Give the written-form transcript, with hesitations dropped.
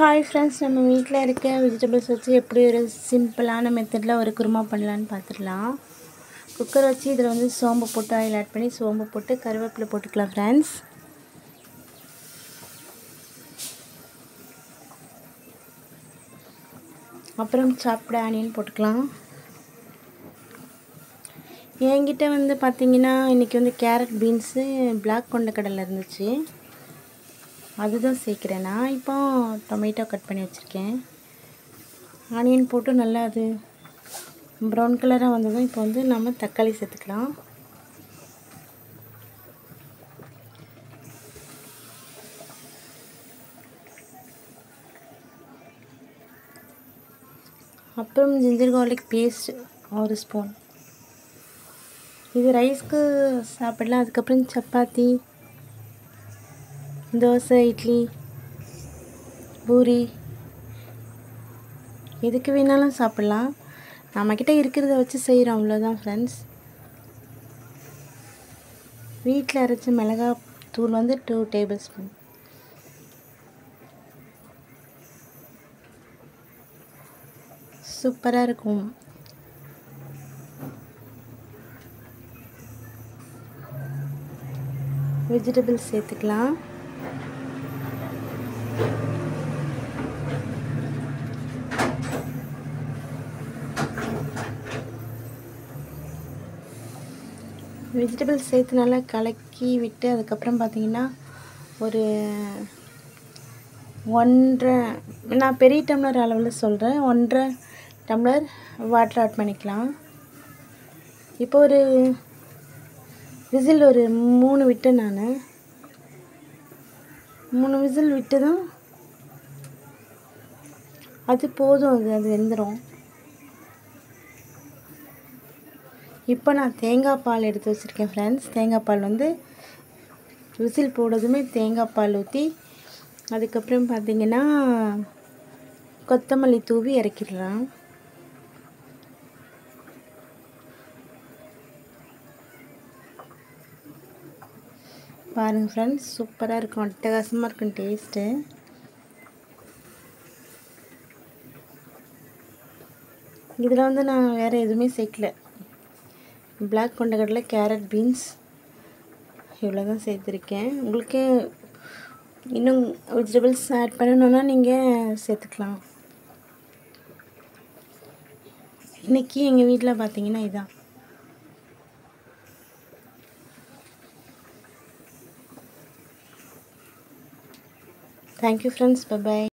Hi friends, நம்ம வீட்டில் இருக்க வெஜிடபிள்ஸ் வச்சு எப்படி ஒரு சிம்பிளான மெத்தடில் ஒரு குருமா பண்ணலான்னு பார்த்துடலாம். குக்கர் வச்சு இதில் வந்து சோம்பு போட்டு ஆயில் ஆட் பண்ணி சோம்பு போட்டு கருவேப்பிலை போட்டுக்கலாம் ஃப்ரெண்ட்ஸ். அப்புறம் சாப்பிட ஆனியன் போட்டுக்கலாம். என்கிட்ட வந்து பார்த்திங்கன்னா இன்றைக்கி வந்து கேரட், பீன்ஸு, பிளாக் கொண்டக்கடலை இருந்துச்சு, அதுதான் சேர்க்குறேன். நான் இப்போ டொமேட்டோ கட் பண்ணி வச்சுருக்கேன். ஆனியன் போட்டு நல்லா அது ப்ரௌன் கலராக வந்ததும் இப்போ வந்து நம்ம தக்காளி சேர்த்துக்கலாம். அப்புறம் ஜிஞ்சர் கார்லிக் பேஸ்ட் ஒரு ஸ்பூன். இது ரைஸ்க்கு சாப்பிடலாம். அதுக்கப்புறம் சப்பாத்தி, தோசை, இட்லி, பூரி எதுக்கு வேணாலும் சாப்பிட்லாம். நம்மக்கிட்ட இருக்கிறத வச்சு செய்கிறோம், அவ்வளோதான் ஃப்ரெண்ட்ஸ். வீட்டில் அரைச்ச மிளகாய் தூள் வந்து 2 டேபிள் ஸ்பூன். சூப்பராக இருக்கும். வெஜிடபிள்ஸ் சேர்த்துக்கலாம். வெஜிடபிள்ஸ் சேர்த்து நல்லா கலக்கி விட்டு அதுக்கப்புறம் பார்த்திங்கன்னா ஒரு 1.5, நான் பெரிய டம்ளர் அளவில் சொல்கிறேன், 1.5 டம்ளர் வாட்டர் ஆட் பண்ணிக்கலாம். இப்போ ஒரு விசில் ஒரு 3 விட்டு நான் 3 விசில் விட்டு தான் அது போதும், அது வெந்துடும். இப்போ நான் தேங்காய் பால் எடுத்து வச்சுருக்கேன் ஃப்ரெண்ட்ஸ். தேங்காய் பால் வந்து விசில் போடுறதுமே தேங்காய் பால் ஊற்றி அதுக்கப்புறம் பார்த்திங்கன்னா கொத்தமல்லி தூவி இறக்கிடலாம். பாருங்கள் ஃப்ரெண்ட்ஸ், சூப்பராக இருக்கும், அட்டகாசமாக இருக்கும் டேஸ்ட்டு. இதில் வந்து நான் வேறு எதுவுமே சேர்க்கல. பிளாக் கொண்டக்கடலை, கேரட், பீன்ஸ் இவ்வளோ தான் சேர்த்துருக்கேன். உங்களுக்கு இன்னும் வெஜிடபிள்ஸ் ஆட் பண்ணணுன்னா நீங்கள் சேர்த்துக்கலாம். இன்றைக்கி எங்கள் வீட்டில் பார்த்தீங்கன்னா இதான். Thank you friends, bye bye.